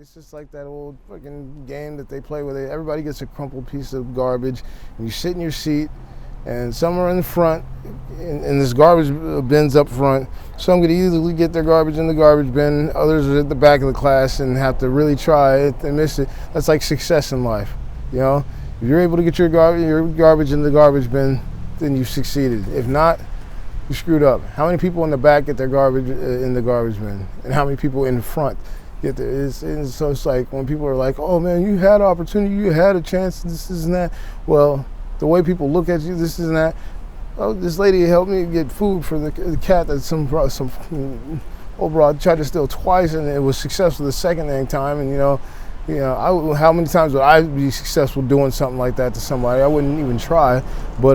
It's just like that old fucking game that they play where everybody gets a crumpled piece of garbage, and you sit in your seat, and some are in the front, and this garbage bin's up front. Some could easily get their garbage in the garbage bin. Others are at the back of the class and have to really try it and miss it. That's like success in life, you know? If you're able to get your garbage in the garbage bin, then you've succeeded. If not, you screwed up. How many people in the back get their garbage in the garbage bin? And how many people in the front get there? So it's like when people are like, oh man, you had an opportunity, you had a chance, this and that. Well, the way people look at you, this and that. Oh, this lady helped me get food for the cat that some old broad tried to steal twice, and it was successful the second time. And how many times would I be successful doing something like that to somebody? I wouldn't even try. But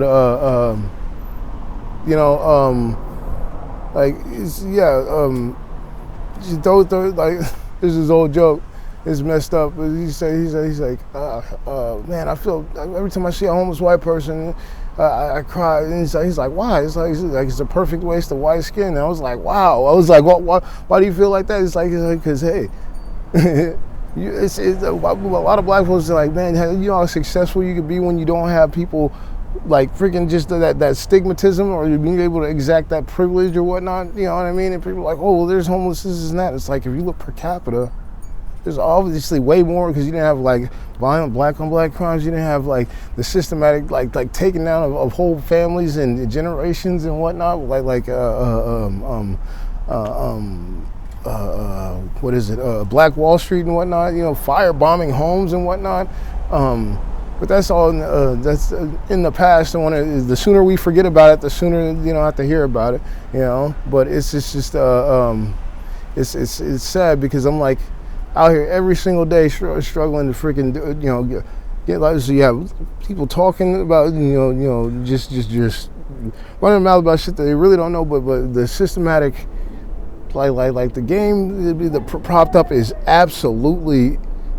there's this old joke. It's messed up, but he's like, man, I feel every time I see a homeless white person, I cry. And he's like, why? It's it's a perfect waste of white skin. And I was like, wow. I was like, why do you feel like that? It's like, because hey, it's a lot of black folks are like, man, you know how successful you could be when you don't have people like freaking just that stigmatism, or you being able to exact that privilege or whatnot, you know what I mean? And people are like, oh, well, there's homelessness and that. It's like, if you look per capita, there's obviously way more, because you didn't have like violent black on black crimes. You didn't have like the systematic like taking down of whole families and generations and whatnot. Black Wall Street and whatnot. You know, firebombing homes and whatnot. But that's all. That's in the past. And the sooner we forget about it, the sooner have to hear about it. You know. But it's just it's sad, because I'm like out here every single day struggling to freaking get like, so you have people talking about just running their mouth about shit that they really don't know. But the systematic like the game the propped up is absolutely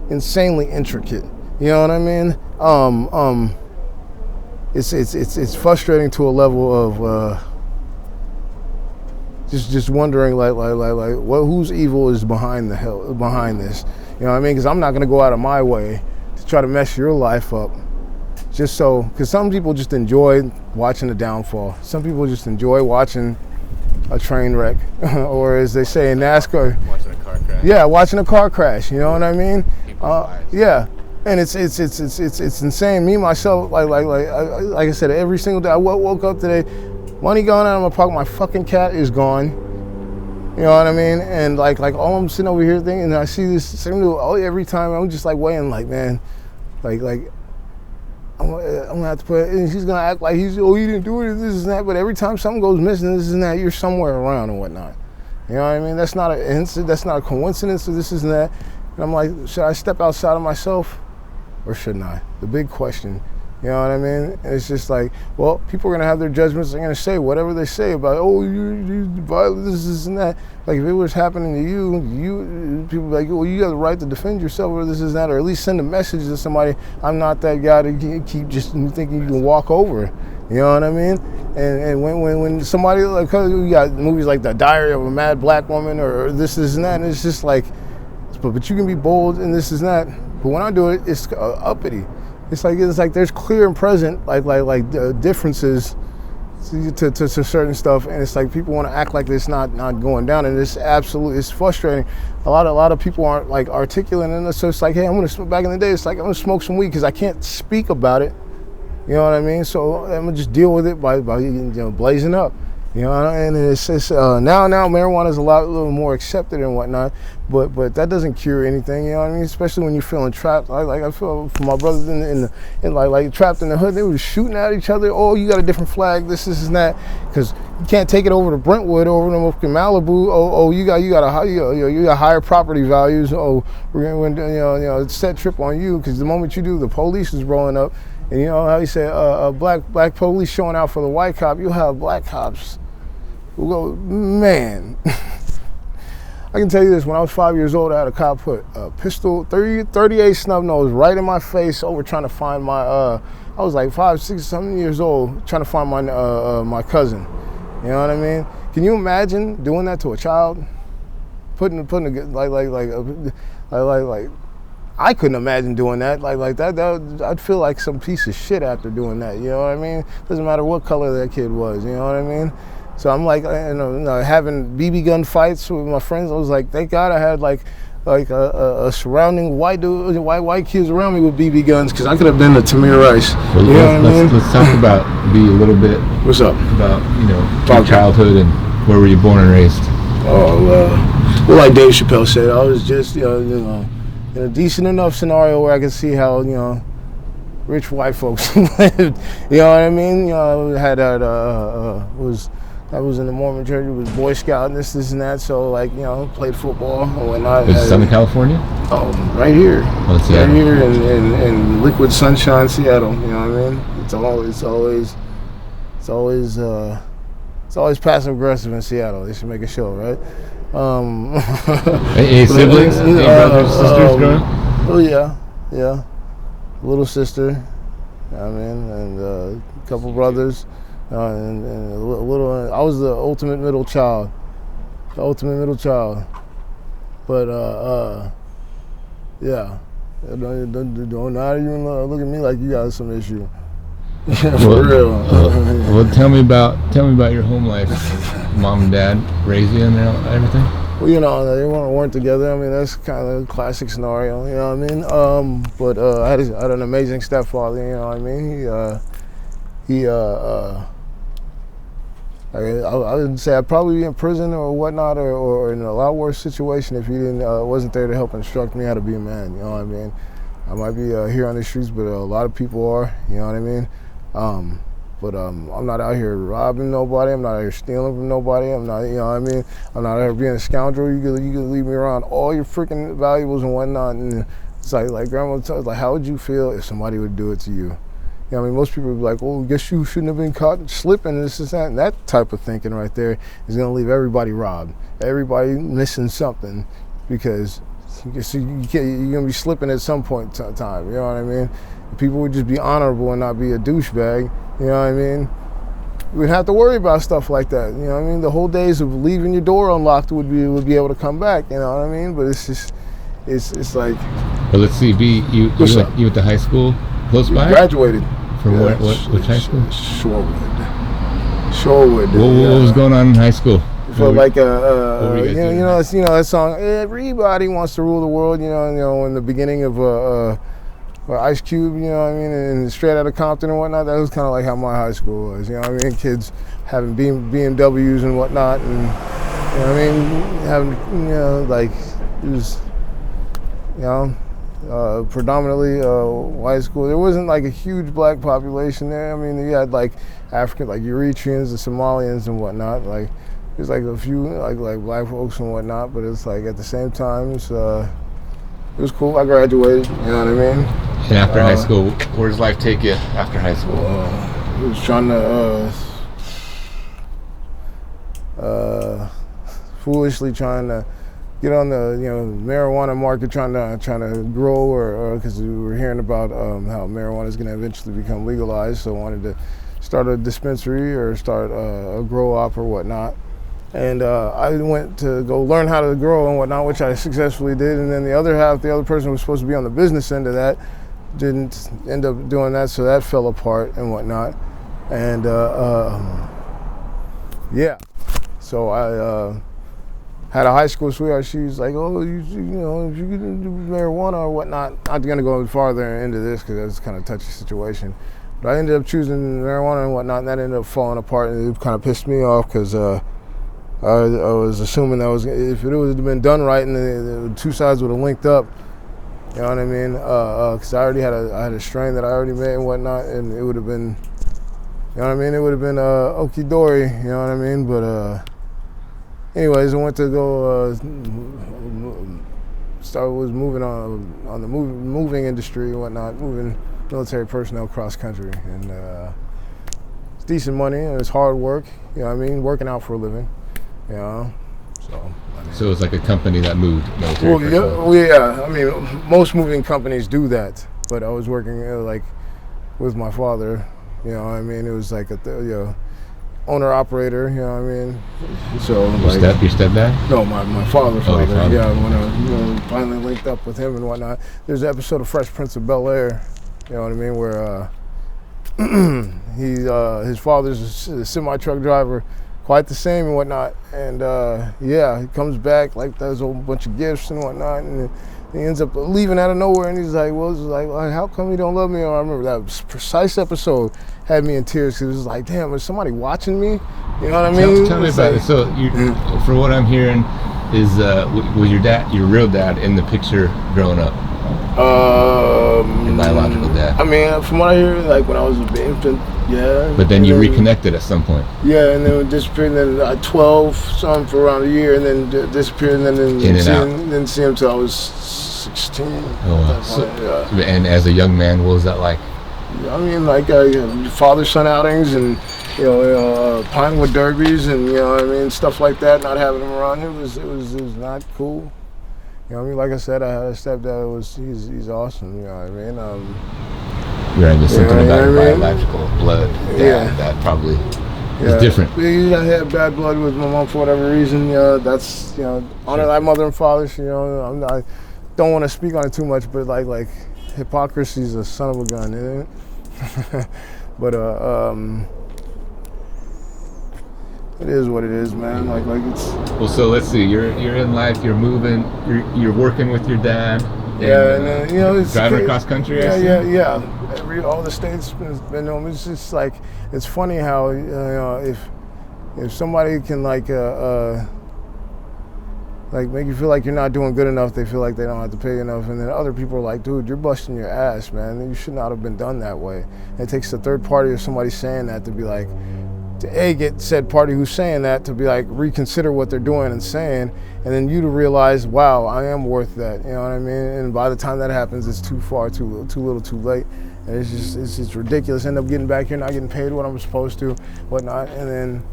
insanely intricate. You know what I mean? It's frustrating to a level of just wondering whose evil is behind this. You know what I mean? Because I'm not gonna go out of my way to try to mess your life up, because some people just enjoy watching the downfall. Some people just enjoy watching a train wreck, or as they say in NASCAR, watching a car crash. Yeah, watching a car crash. You know what I mean? Yeah. And it's insane. Me myself, like I said, every single day I woke up today, money gone out of my pocket, my fucking cat is gone. You know what I mean? And like all I'm sitting over here thinking, and I see this same every time. I'm just like weighing, like, man, like I'm gonna have to put. And he's gonna act like he didn't do it, this and that. But every time something goes missing, this and that, you're somewhere around and whatnot. You know what I mean? That's not an incident. That's not a coincidence. So this and that. And I'm like, should I step outside of myself, or shouldn't I? The big question. You know what I mean? And it's just like, well, people are going to have their judgments. They're going to say whatever they say about, you violent, this and that. Like, if it was happening to you, people be like, well, you got the right to defend yourself, or this is that, or at least send a message to somebody. I'm not that guy to keep just thinking you can walk over. You know what I mean? And when somebody, like, you got movies like The Diary of a Mad Black Woman, or this and that, and it's just like, but you can be bold and this is that. But when I do it, it's uppity. It's like there's clear and present differences to certain stuff, and it's like people want to act like it's not going down, and it's frustrating. A lot of people aren't like articulate, and so it's like, hey, back in the day, it's like I'm gonna smoke some weed because I can't speak about it. You know what I mean? So I'm gonna just deal with it by blazing up. You know, and it's now marijuana is a little more accepted and whatnot, but that doesn't cure anything. You know what I mean? Especially when you're feeling trapped. Like I feel for my brothers in like trapped in the hood. They were shooting at each other. Oh, you got a different flag. This and that, because you can't take it over to Brentwood, over to Malibu. Oh, you got higher property values. Oh, we're gonna set trip on you, because the moment you do, the police is rolling up. And you know how you say black police showing out for the white cop, you'll have black cops who go, man. I can tell you this, when I was 5 years old, I had a cop put a pistol, 38 snub nose right in my face over trying to find my, I was like 5, 6, 7 years old, trying to find my cousin. You know what I mean? Can you imagine doing that to a child? I couldn't imagine doing that. I'd feel like some piece of shit after doing that. You know what I mean? Doesn't matter what color that kid was. You know what I mean? So I'm like, having BB gun fights with my friends. I was like, thank God I had a surrounding white kids around me with BB guns, because I could have been a Tamir Rice. Let's talk about B a little bit. What's up? About your childhood and where were you born and raised? Well, like Dave Chappelle said, I was just in a decent enough scenario where I could see how rich white folks lived. You know what I mean? I was in the Mormon church. It was Boy Scout and this and that. So played football and whatnot. Was it Southern California? Oh, right here. Oh, Seattle. Right here in liquid sunshine, Seattle. You know what I mean? It's always passive aggressive in Seattle. They should make a show, right? Any siblings? Any brothers, sisters growing up? Oh yeah. Little sister. And a couple brothers. And a little. I was the ultimate middle child. But yeah. Don't not even look at me like you got some issue. For real. Well, tell me about your home life. Mom and Dad raised you and everything? Well, they weren't together. I mean, that's kind of a classic scenario. You know what I mean? But I had an amazing stepfather. You know what I mean? I would say I'd probably be in prison or whatnot, or in a lot worse situation if he wasn't there to help instruct me how to be a man. You know what I mean? I might be here on the streets, but a lot of people are. You know what I mean? But I'm not out here robbing nobody. I'm not out here stealing from nobody. I'm not, you know what I mean? I'm not out here being a scoundrel. You could leave me around all your freaking valuables and whatnot. And it's like Grandma tells, like, how would you feel if somebody would do it to you? You know what I mean? Most people would be like, oh, I guess you shouldn't have been caught slipping, this and that. And that type of thinking right there is going to leave everybody robbed. Everybody missing something, because you're going to be slipping at some point in time. You know what I mean? People would just be honorable and not be a douchebag. You know what I mean? We'd have to worry about stuff like that. You know what I mean? The whole days of leaving your door unlocked would be able to come back. You know what I mean? But it's like. But let's see, B, you went to high school close by? Graduated. From which high school? Shorewood. What was going on in high school? So that song, everybody wants to rule the world. You know, in the beginning of Ice Cube, you know what I mean, and Straight Outta Compton and whatnot. That was kind of like how my high school was. You know what I mean? Kids having BMWs and whatnot, and you know what I mean, having it was, predominantly white school. There wasn't like a huge black population there. I mean, you had like African, like Eritreans and Somalians and whatnot. Like there's like a few like black folks and whatnot, but it's like at the same time, it was cool. I graduated. You know what I mean? And after high school, where does life take you after high school? I was trying to foolishly trying to get on the marijuana market, trying to grow, or because we were hearing about how marijuana is going to eventually become legalized. So I wanted to start a dispensary or start a grow op or whatnot. And I went to go learn how to grow and whatnot, which I successfully did. And then the other person who was supposed to be on the business end of that didn't end up doing that, so that fell apart and whatnot. And so I had a high school sweetheart. She was like, oh, if you can do marijuana or whatnot. Not gonna go farther into this because that's kind of a touchy situation. But I ended up choosing marijuana and whatnot, and that ended up falling apart, and it kind of pissed me off because I was assuming that if it would have been done right and the two sides would have linked up, you know what I mean? Because I already had a strain that I already made and whatnot, and it would have been, you know what I mean? It would have been okie dory, you know what I mean? But anyways, I went to go was moving on the moving industry and whatnot, moving military personnel across country, and it's decent money and it's hard work, you know what I mean? Working out for a living. You know, so it was like a company that moved military personnel. Yeah. I mean, most moving companies do that, but I was working like with my father. You know, I mean, it was like owner operator. You know what I mean? So Your stepdad? No, my father's father. Your father. Yeah, when I finally linked up with him and whatnot. There's an episode of Fresh Prince of Bel-Air. You know what I mean? Where his father's a semi-truck driver, quite the same and whatnot. And he comes back like there's a whole bunch of gifts and whatnot, and he ends up leaving out of nowhere. And he's like, well, how come you don't love me? Or I remember that precise episode had me in tears because it was like, damn, is somebody watching me? You know what I mean? Tell me about it. So, for what I'm hearing, is was your real dad, in the picture growing up? Your biological dad. I mean, from what I hear, like when I was an infant, yeah. But then you reconnected at some point. Yeah, and then it disappeared, and then 12, something for around a year, and then disappeared, and then didn't see him till I was 16. Oh, wow. And as a young man, what was that like? I mean, like father-son outings, and Pinewood derbies, and what I mean, stuff like that. Not having him around, it was not cool. You know what I mean? Like I said, I had a stepdad. He's awesome. You know what I mean? Right, there's something about your biological blood that probably is different. I had bad blood with my mom for whatever reason. That's honor thy mother and father. I don't want to speak on it too much, but like hypocrisy is a son of a gun, isn't it? But it is what it is, man. Like it's. Well, so let's see. You're in life. You're moving. You're working with your dad. Yeah, and it's driving across country. Yeah. All the states been home. It's just like it's funny how if somebody can like make you feel like you're not doing good enough, they feel like they don't have to pay enough, and then other people are like, dude, you're busting your ass, man. You should not have been done that way. And it takes the third party or somebody saying that to be like. To get said party who's saying that to be like reconsider what they're doing and saying, and then you to realize, wow, I am worth that. You know what I mean? And by the time that happens, it's too far, too little, too late. And it's just ridiculous. End up getting back here, not getting paid what I'm supposed to, whatnot, and then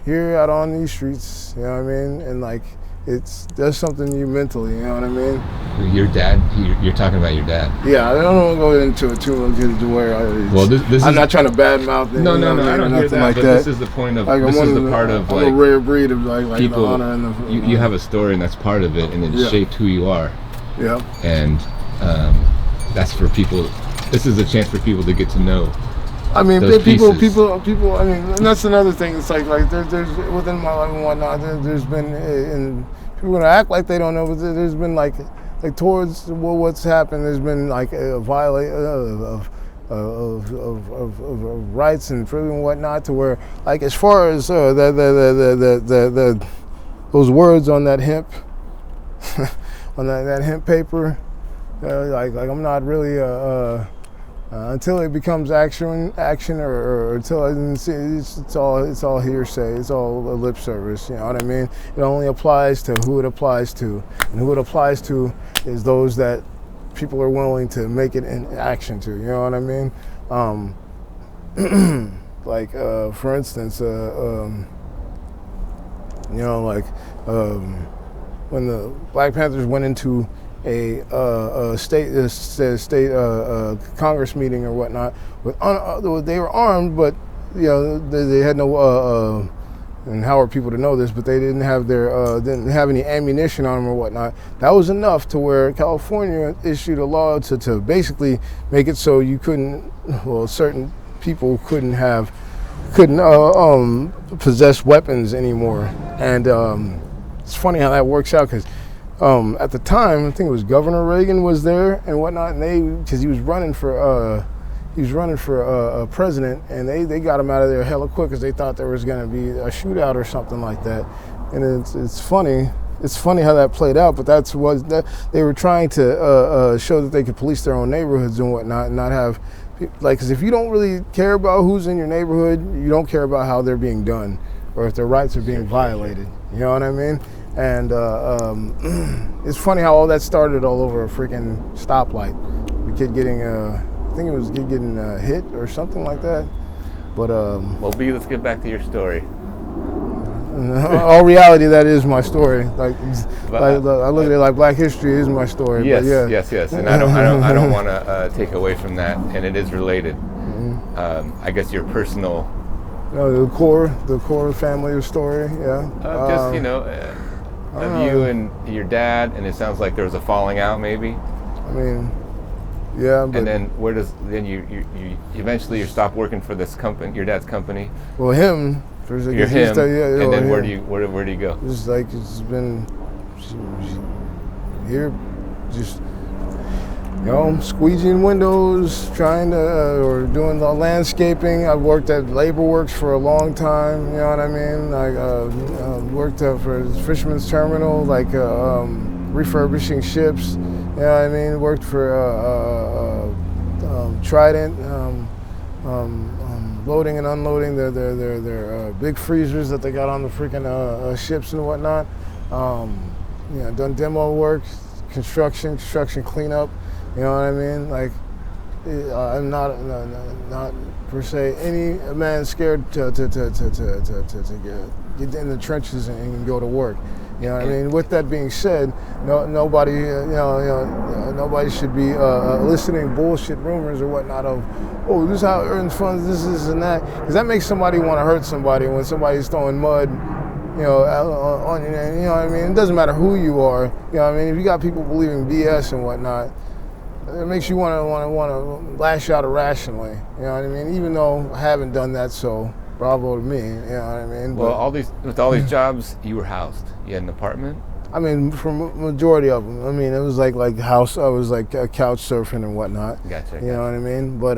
here out on these streets, you know what I mean? And like it does something to you mentally, you know what I mean? Your dad, you're talking about your dad. Yeah, I don't want to go into it too much to where I'm not trying to badmouth it. No, I don't hear that, like but that. This is the point of, like, this is the part of like a rare breed of like people, the honor and the, you have a story and that's part of it, and it shaped who you are. Yeah. And that's for people, this is a chance for people to get to know. I mean, people. I mean, and that's another thing. It's like there's within my life and whatnot. There's been, and people gonna act like they don't know, but there's been like towards what's happened. There's been like a violation of rights and freedom and whatnot. To where, like, as far as those words on that hemp, on that hemp paper, like I'm not really until it becomes action, or until it's all hearsay, it's all a lip service. You know what I mean? It only applies to who it applies to, and who it applies to is those that people are willing to make it in action to. You know what I mean? Like for instance, when the Black Panthers went into a state Congress meeting or whatnot. They were armed, but they had no. And how are people to know this? But they didn't have didn't have any ammunition on them or whatnot. That was enough to where California issued a law to basically make it so you couldn't. Well, certain people couldn't possess weapons anymore. And it's funny how that works out because. At the time, I think it was Governor Reagan was there and whatnot, and because he was running for president, and they got him out of there hella quick because they thought there was going to be a shootout or something like that. And it's funny how that played out, but they were trying to show that they could police their own neighborhoods and whatnot, and not have because if you don't really care about who's in your neighborhood, you don't care about how they're being done or if their rights are being violated. You know what I mean? And it's funny how all that started all over a freaking stoplight. The kid getting, I think it was a kid getting hit or something like that. But well, B, let's get back to your story. All reality, that is my story. I look at it like Black history is my story. Yes, but yes. And I don't want to take away from that, and it is related. I guess your personal the core family story. Yeah. Just of you and your dad, and it sounds like there was a falling out, maybe. I mean, yeah. But, and then you eventually you stop working for this company, your dad's company. Well, him. You're him. And then where do you go? Just like it's been here, just squeegeeing windows, trying to or doing the landscaping. I've worked at Labor Works for a long time. You know what I mean? I worked for Fisherman's Terminal, like refurbishing ships. You know what I mean? Worked for Trident, loading and unloading their big freezers that they got on the freaking ships and whatnot. Done demo work, construction cleanup. You know what I mean? Like, I'm not per se any man scared to get in the trenches and go to work. You know what I mean? With that being said, nobody nobody should be listening bullshit rumors or whatnot of, oh, this is how it earns funds, this and that, because that makes somebody want to hurt somebody when somebody's throwing mud. On you know what I mean? It doesn't matter who you are. You know what I mean? If you got people believing BS and whatnot, it makes you want to lash out irrationally. You know what I mean? Even though I haven't done that, so bravo to me. You know what I mean? Well, with all these jobs, you were housed. You had an apartment. I mean, for majority of them. I mean, it was like house. I was like couch surfing and whatnot. Gotcha. You know what I mean? But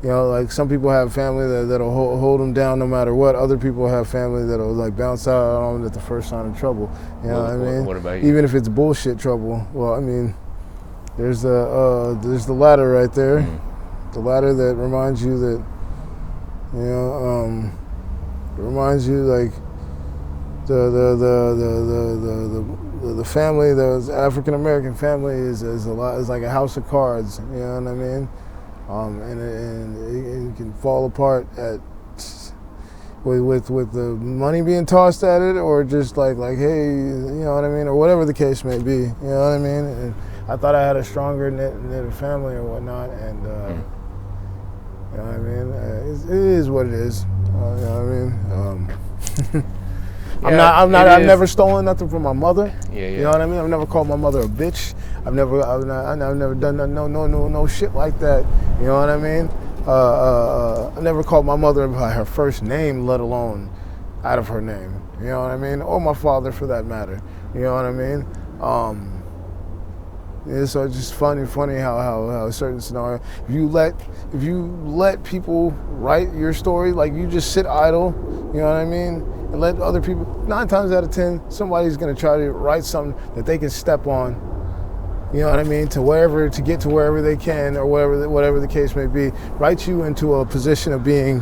like some people have family that'll hold them down no matter what. Other people have family that'll like bounce out on them at the first sign of trouble. You know what I mean? What about you? Even if it's bullshit trouble. Well, I mean, there's the ladder right there. Mm-hmm. The ladder that reminds you that, reminds you like the family, the African American family is like a house of cards. You know what I mean? And it can fall apart with the money being tossed at it, or just like hey, you know what I mean, or whatever the case may be. You know what I mean? And I thought I had a stronger knit family or whatnot, and you know what I mean. It is what it is. You know what I mean? I've never stolen nothing from my mother. Yeah. You know what I mean? I've never called my mother a bitch. I've never done no shit like that. You know what I mean? I never called my mother by her first name, let alone out of her name. You know what I mean? Or my father, for that matter. You know what I mean? So it's just funny how certain scenario. If you let people write your story, like you just sit idle. You know what I mean? And let other people, 9 times out of 10, somebody's gonna try to write something that they can step on. You know what I mean? To get to wherever they can, or whatever the case may be, write you into a position of being,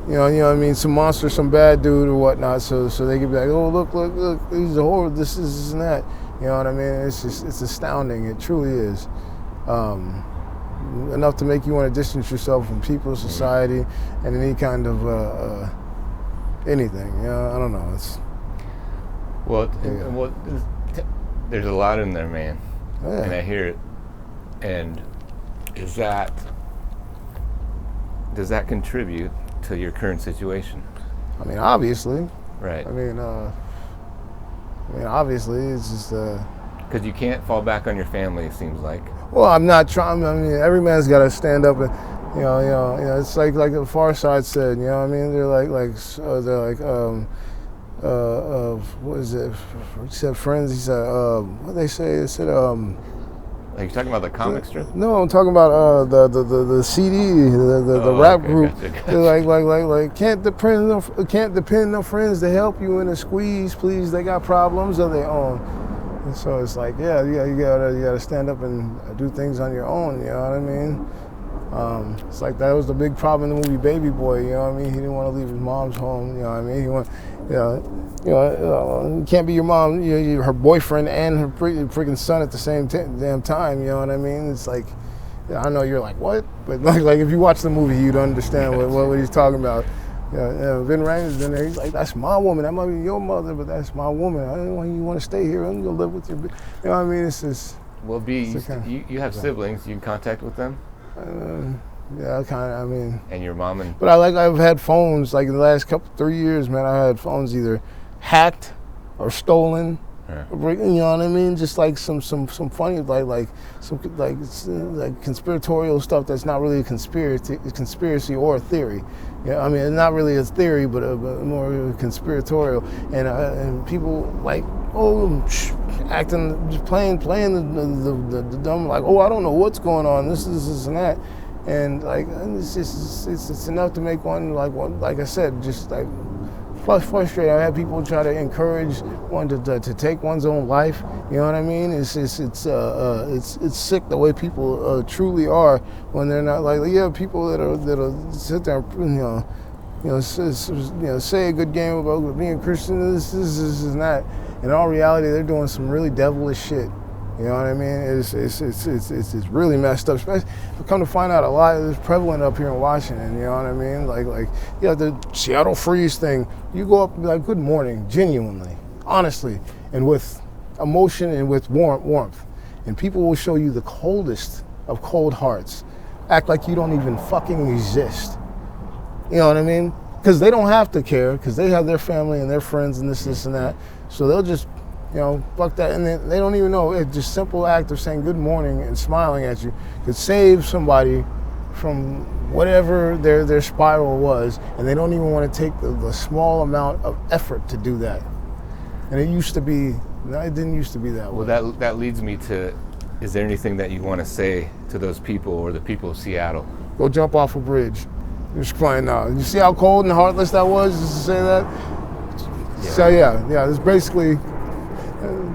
you know what I mean, some monster, some bad dude or whatnot. So they can be like, oh look, he's a horror, this and that. You know what I mean? It's astounding. It truly is. Enough to make you want to distance yourself from people, society, and any kind of anything. You know, I don't know. There's a lot in there, man. Yeah. And I hear it. And does that contribute to your current situation? I mean, obviously. Right. I mean, obviously, it's just. Because you can't fall back on your family, it seems like. Well, I'm not trying. I mean, every man's got to stand up and, you know. It's like the Far Side said. You know what I mean? What is it? He said friends. He said what they say? They said Like you're talking about the comic strip? No, I'm talking about the CD, the rap group. Gotcha. Like can't depend on friends to help you in a squeeze, please. They got problems of their own. And so it's like, you gotta stand up and do things on your own. You know what I mean? It's like that was the big problem in the movie Baby Boy. You know what I mean? He didn't want to leave his mom's home. You know what I mean? You can't be your mom, her boyfriend and her freaking son at the same damn time. You know what I mean? It's like, I know you're like, what? But like if you watch the movie, you'd understand what he's talking about. Vin Rames in there. He's like, that's my woman. That might be your mother, but that's my woman. I don't want you want to stay here. I'm gonna live with you. You know what I mean? It's just. Well, you have siblings. You in contact with them? Yeah, kind of. I mean. And your mom and. But I've had phones like in the last 3 years, man. I had phones either hacked or stolen. Yeah. You know what I mean? Just like some funny like conspiratorial stuff that's not really a conspiracy or a theory. Yeah, I mean it's not really a theory, but more conspiratorial. And people like acting, just playing the dumb, like, oh, I don't know what's going on. This and that, and like it's enough to make one like I said, just like. Frustrated. I have people try to encourage one to take one's own life. You know what I mean? It's sick the way people truly are when they're not like people that'll sit there say a good game about being Christian. This and that. In all reality, they're doing some really devilish shit. You know what I mean? It's really messed up. Especially, I've come to find out a lot is prevalent up here in Washington. You know what I mean? Like the Seattle freeze thing. You go up and be like, "Good morning," genuinely, honestly, and with emotion and with warmth, and people will show you the coldest of cold hearts. Act like you don't even fucking exist. You know what I mean? Because they don't have to care, because they have their family and their friends and this and that. So they'll just. Fuck that, and they don't even know. It's just simple act of saying good morning and smiling at you could save somebody from whatever their spiral was, and they don't even want to take the small amount of effort to do that. And it used to be, no, it didn't used to be that way. Well, that leads me to, is there anything that you want to say to those people or the people of Seattle? Go jump off a bridge. Just flying now. You see how cold and heartless that was, just to say that? Yeah. So yeah, it's basically.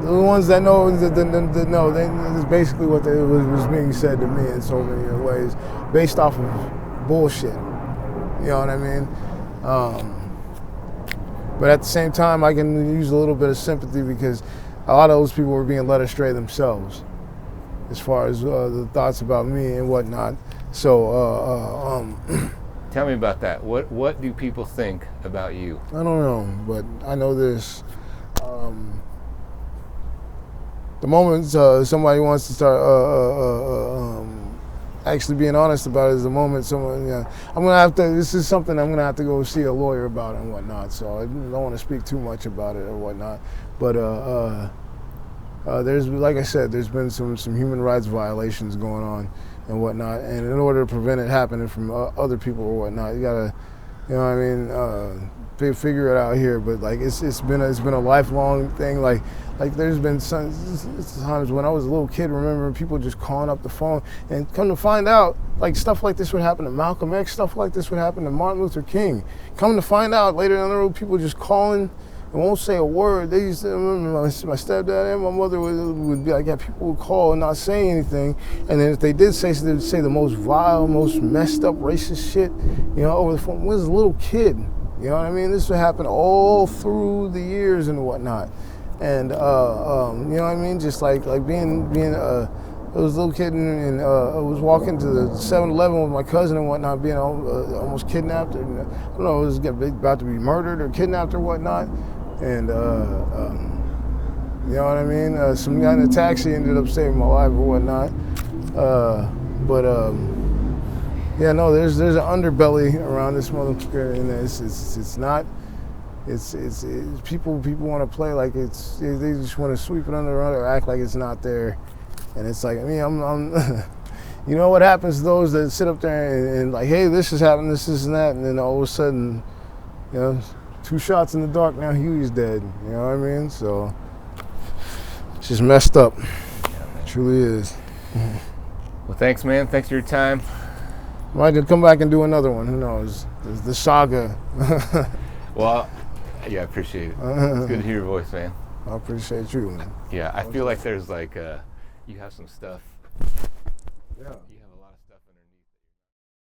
The ones that know, it's basically what was being said to me in so many ways, based off of bullshit. You know what I mean? But at the same time, I can use a little bit of sympathy because a lot of those people were being led astray themselves, as far as the thoughts about me and whatnot. So, tell me about that. What do people think about you? I don't know, but I know this. The moment somebody wants to start actually being honest about it is the moment someone, I'm gonna have to. This is something I'm gonna have to go see a lawyer about and whatnot. So I don't want to speak too much about it or whatnot. But there's, like I said, there's been some human rights violations going on and whatnot. And in order to prevent it happening from other people or whatnot, you gotta, you know what I mean, figure it out here. But like it's been a lifelong thing. Like there's been some times when I was a little kid, remember people just calling up the phone, and come to find out, like stuff like this would happen to Malcolm X, stuff like this would happen to Martin Luther King. Come to find out later down the road, people just calling and won't say a word. They used to, remember my stepdad and my mother would be like, people would call and not say anything, and then if they did say, they would say the most vile, most messed up racist shit, over the phone. When I was a little kid, you know what I mean? This would happen all through the years and whatnot. And, you know what I mean? Just like being I was a little kid and I was walking to the 7-Eleven with my cousin and whatnot, being almost kidnapped. And, I don't know, it was about to be murdered or kidnapped or whatnot. And, you know what I mean? Some guy in a taxi ended up saving my life or whatnot. Yeah, no, there's an underbelly around this motherfucker, and it's not. It's people want to play like they just want to sweep it under the rug or act like it's not there, and it's like, I mean, I'm you know what happens to those that sit up there and like, hey, this is happening, this and that, and then all of a sudden, 2 shots in the dark, now Huey's dead. You know what I mean? So it's just messed up. Yeah, it truly is. Well, thanks, man. Thanks for your time. Might come back and do another one. Who knows? The saga. Well, yeah, I appreciate it. It's good to hear your voice, man. I appreciate you, man. Yeah, I feel like there's like, you have some stuff. Yeah.